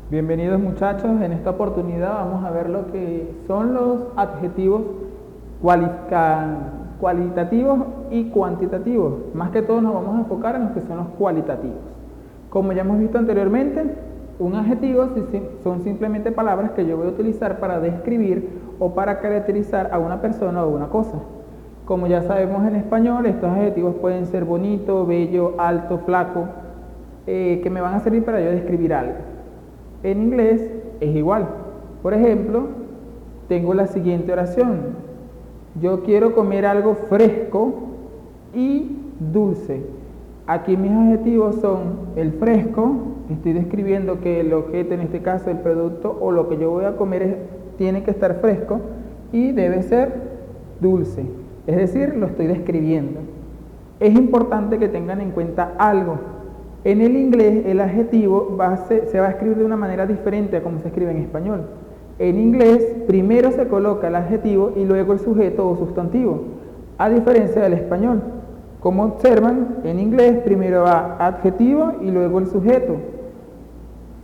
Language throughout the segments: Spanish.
Bienvenidos muchachos, en esta oportunidad vamos a ver lo que son los adjetivos cualitativos y cuantitativos. Más que todo nos vamos a enfocar en los que son los cualitativos. Como ya hemos visto anteriormente, un adjetivo son simplemente palabras que yo voy a utilizar para describir o para caracterizar a una persona o una cosa. Como ya sabemos en español, estos adjetivos pueden ser bonito, bello, alto, flaco, que me van a servir para yo describir algo. En inglés es igual. Por ejemplo, tengo la siguiente oración. Yo quiero comer algo fresco y dulce. Aquí mis adjetivos son el fresco, estoy describiendo que el objeto, en este caso el producto o lo que yo voy a comer tiene que estar fresco y debe ser dulce. Es decir, lo estoy describiendo. Es importante que tengan en cuenta algo. En el inglés el adjetivo se va a escribir de una manera diferente a como se escribe en español. En inglés primero se coloca el adjetivo y luego el sujeto o sustantivo, a diferencia del español. Como observan, en inglés primero va adjetivo y luego el sujeto.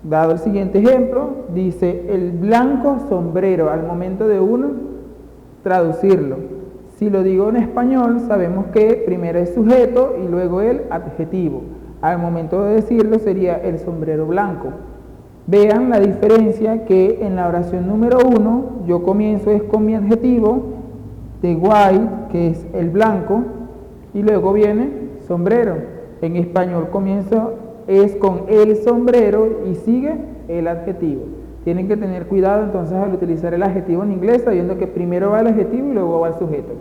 Dado el siguiente ejemplo, dice el blanco sombrero al momento de uno traducirlo. Si lo digo en español, sabemos que primero es sujeto y luego el adjetivo. Al momento de decirlo sería el sombrero blanco. Vean la diferencia que en la oración número 1 yo comienzo es con mi adjetivo de white, que es el blanco, y luego viene sombrero. En español comienzo es con el sombrero y sigue el adjetivo. Tienen que tener cuidado entonces al utilizar el adjetivo en inglés, sabiendo que primero va el adjetivo y luego va el sujeto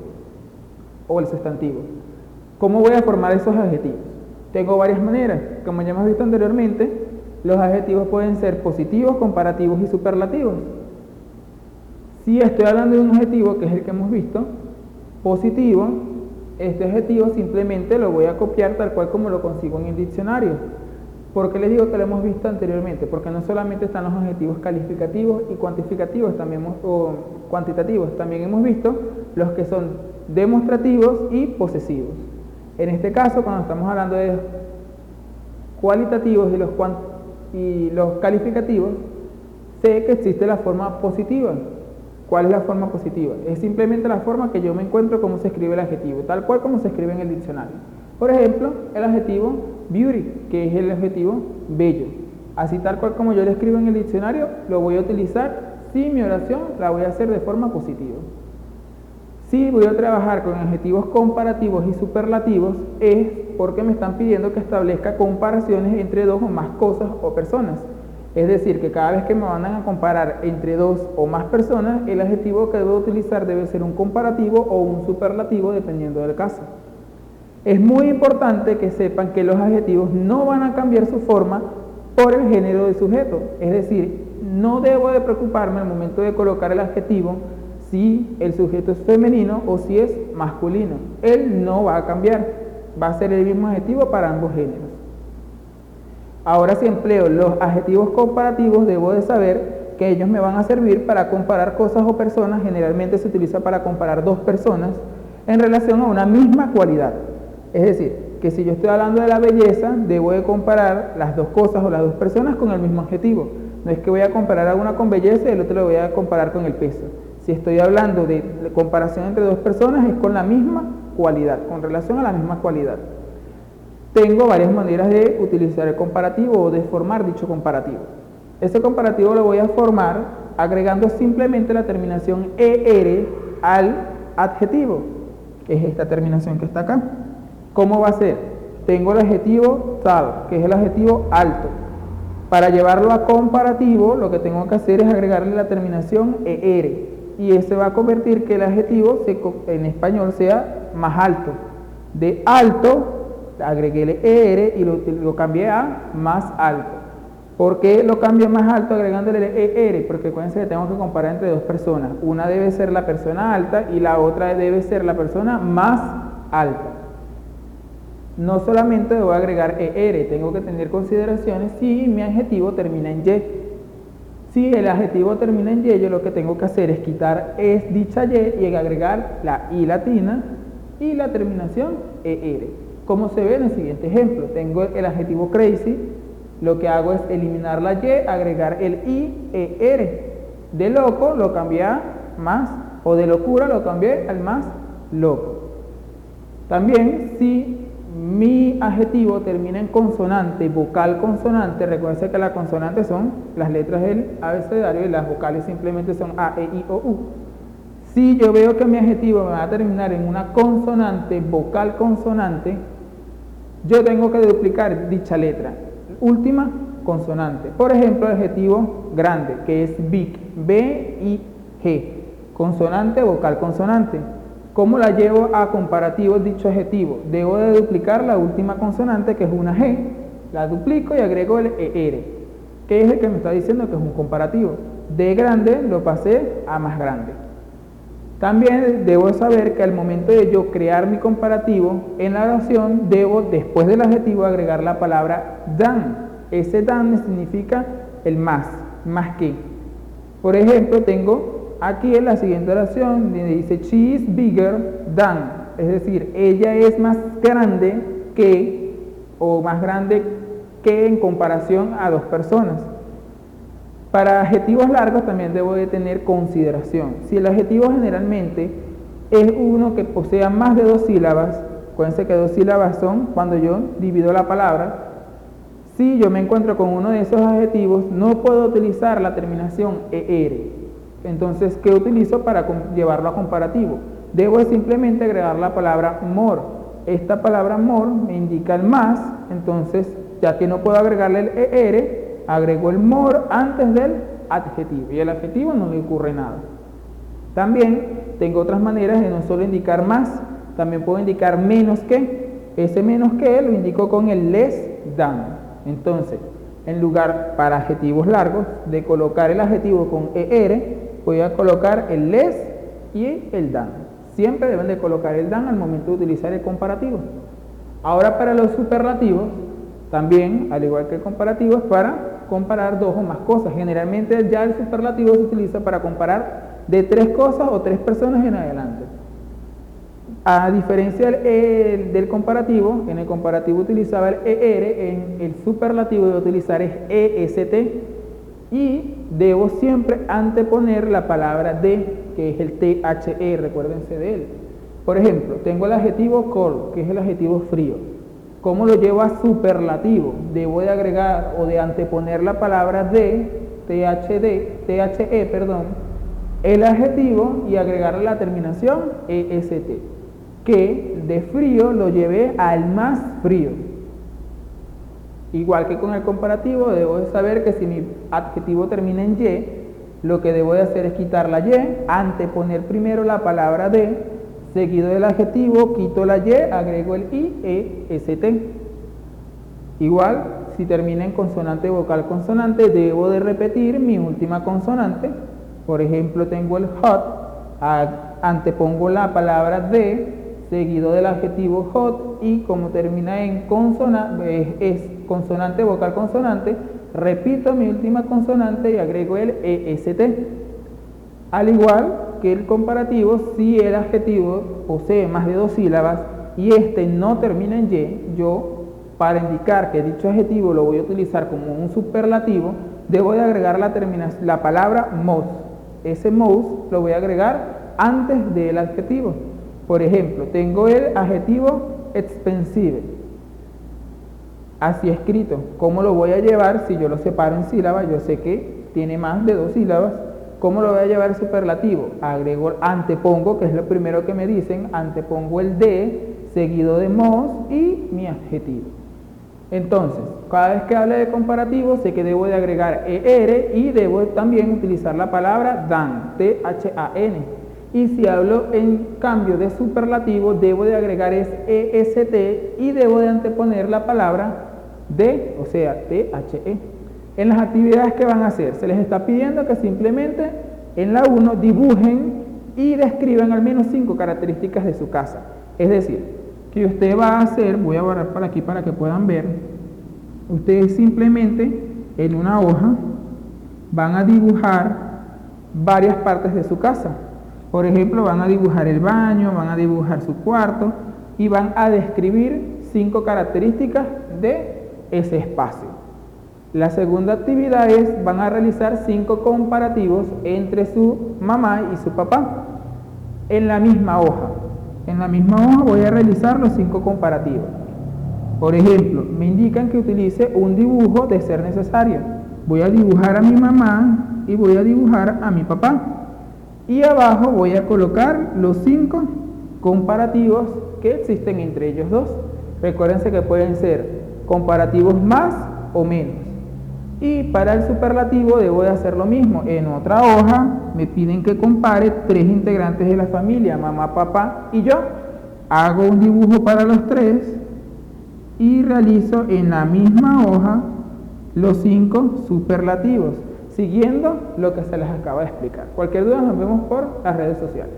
o el sustantivo. ¿Cómo voy a formar esos adjetivos? Tengo varias maneras. Como ya hemos visto anteriormente, los adjetivos pueden ser positivos, comparativos y superlativos. Si estoy hablando de un adjetivo, que es el que hemos visto, positivo, este adjetivo simplemente lo voy a copiar tal cual como lo consigo en el diccionario. ¿Por qué les digo que lo hemos visto anteriormente? Porque no solamente están los adjetivos calificativos y cuantificativos, o cuantitativos, también hemos visto los que son demostrativos y posesivos. En este caso, cuando estamos hablando de cualitativos y los calificativos, sé que existe la forma positiva. ¿Cuál es la forma positiva? Es simplemente la forma que yo me encuentro cómo se escribe el adjetivo, tal cual como se escribe en el diccionario. Por ejemplo, el adjetivo beauty, que es el adjetivo bello. Así tal cual como yo lo escribo en el diccionario, lo voy a utilizar si mi oración la voy a hacer de forma positiva. Si voy a trabajar con adjetivos comparativos y superlativos, es porque me están pidiendo que establezca comparaciones entre dos o más cosas o personas. Es decir, que cada vez que me mandan a comparar entre dos o más personas, el adjetivo que debo utilizar debe ser un comparativo o un superlativo, dependiendo del caso. Es muy importante que sepan que los adjetivos no van a cambiar su forma por el género del sujeto. Es decir, no debo de preocuparme al momento de colocar el adjetivo si el sujeto es femenino o si es masculino. Él no va a cambiar, va a ser el mismo adjetivo para ambos géneros. Ahora, si empleo los adjetivos comparativos, debo de saber que ellos me van a servir para comparar cosas o personas. Generalmente se utiliza para comparar dos personas en relación a una misma cualidad. Es decir, que si yo estoy hablando de la belleza, debo de comparar las dos cosas o las dos personas con el mismo adjetivo. No es que voy a comparar a una con belleza y el otro lo voy a comparar con el peso. Si estoy hablando de comparación entre dos personas, es con la misma cualidad, con relación a la misma cualidad. Tengo varias maneras de utilizar el comparativo o de formar dicho comparativo. Ese comparativo lo voy a formar agregando simplemente la terminación ER al adjetivo, que es esta terminación que está acá. ¿Cómo va a ser? Tengo el adjetivo tall, que es el adjetivo alto. Para llevarlo a comparativo, lo que tengo que hacer es agregarle la terminación ER. Y ese va a convertir que el adjetivo en español sea más alto. De alto, agregué el ER y lo cambié a más alto. ¿Por qué lo cambié a más alto agregándole el ER? Porque acuérdense que tengo que comparar entre dos personas. Una debe ser la persona alta y la otra debe ser la persona más alta. No solamente debo agregar ER, tengo que tener consideraciones si mi adjetivo termina en Y. Si el adjetivo termina en Y, yo lo que tengo que hacer es quitar dicha Y y agregar la I latina y la terminación ER. Como se ve en el siguiente ejemplo, tengo el adjetivo crazy lo que hago es eliminar la Y, agregar el I, E, R. De loco lo cambié a más, o de locura lo cambié al más loco. También si mi adjetivo termina en consonante, vocal consonante, recuerden que las consonantes son las letras del abecedario y las vocales simplemente son A, E, I, O, U. Si yo veo que mi adjetivo me va a terminar en una consonante, vocal consonante, yo tengo que duplicar dicha letra, última consonante. Por ejemplo, el adjetivo grande, que es big, B, I, G, consonante, vocal consonante. ¿Cómo la llevo a comparativo dicho adjetivo? Debo de duplicar la última consonante, que es una G, la duplico y agrego el ER, que es el que me está diciendo que es un comparativo. De grande lo pasé a más grande. También debo saber que al momento de yo crear mi comparativo, en la oración debo, después del adjetivo, agregar la palabra than. Ese than significa el más que. Por ejemplo, tengo aquí en la siguiente oración, donde dice, she is bigger than, es decir, ella es más grande que, o más grande que en comparación a dos personas. Para adjetivos largos también debo de tener consideración. Si el adjetivo generalmente es uno que posea más de dos sílabas, acuérdense que dos sílabas son cuando yo divido la palabra. Si yo me encuentro con uno de esos adjetivos, no puedo utilizar la terminación ER. Entonces, ¿qué utilizo para llevarlo a comparativo? Debo simplemente agregar la palabra more. Esta palabra more me indica el más, entonces, ya que no puedo agregarle el ER, agrego el more antes del adjetivo y el adjetivo no le ocurre nada. También tengo otras maneras de no solo indicar más, también puedo indicar menos que. Ese menos que lo indico con el less than. Entonces, en lugar para adjetivos largos de colocar el adjetivo con ER, voy a colocar el less y el than. Siempre deben de colocar el than al momento de utilizar el comparativo. Ahora para los superlativos, también, al igual que el comparativo, es para comparar dos o más cosas. Generalmente ya el superlativo se utiliza para comparar de tres cosas o tres personas en adelante. A diferencia del comparativo, en el comparativo utilizaba el ER, en el superlativo debo utilizar es EST y debo siempre anteponer la palabra de, que es el THE, recuérdense de él. Por ejemplo, tengo el adjetivo cold, que es el adjetivo frío. ¿Cómo lo llevo a superlativo? Debo de agregar o de anteponer la palabra de, THE, el adjetivo y agregarle la terminación EST, que de frío lo llevé al más frío. Igual que con el comparativo, debo de saber que si mi adjetivo termina en Y, lo que debo de hacer es quitar la Y, anteponer primero la palabra de, seguido del adjetivo, quito la Y, agrego el IEST. Igual, si termina en consonante, vocal, consonante, debo de repetir mi última consonante. Por ejemplo, tengo el hot, antepongo la palabra de, seguido del adjetivo hot, y como termina en consonante, es consonante, vocal, consonante, repito mi última consonante y agrego el EST. Al igual que el comparativo, si el adjetivo posee más de dos sílabas y este no termina en Y, yo, para indicar que dicho adjetivo lo voy a utilizar como un superlativo, debo de agregar la palabra most. Ese most lo voy a agregar antes del adjetivo. Por ejemplo, tengo el adjetivo expensive, así escrito. ¿Cómo lo voy a llevar? Si yo lo separo en sílabas, yo sé que tiene más de dos sílabas. ¿Cómo lo voy a llevar superlativo? Agrego, antepongo, que es lo primero que me dicen, antepongo el de, seguido de most y mi adjetivo. Entonces, cada vez que hable de comparativo, sé que debo de agregar ER y debo también utilizar la palabra than, THAN. Y si hablo en cambio de superlativo, debo de agregar es EST y debo de anteponer la palabra de, o sea, THE. En las actividades que van a hacer, se les está pidiendo que simplemente en la 1 dibujen y describan al menos 5 características de su casa. Es decir, que usted va a hacer, voy a borrar para aquí para que puedan ver, ustedes simplemente en una hoja van a dibujar varias partes de su casa. Por ejemplo, van a dibujar el baño, van a dibujar su cuarto y van a describir 5 características de ese espacio. La segunda actividad es, van a realizar 5 comparativos entre su mamá y su papá en la misma hoja. En la misma hoja voy a realizar los 5 comparativos. Por ejemplo, me indican que utilice un dibujo de ser necesario. Voy a dibujar a mi mamá y voy a dibujar a mi papá. Y abajo voy a colocar los 5 comparativos que existen entre ellos dos. Recuérdense que pueden ser comparativos más o menos. Y para el superlativo debo de hacer lo mismo. En otra hoja me piden que compare 3 integrantes de la familia, mamá, papá y yo. Hago un dibujo para los 3 y realizo en la misma hoja los 5 superlativos, siguiendo lo que se les acaba de explicar. Cualquier duda nos vemos por las redes sociales.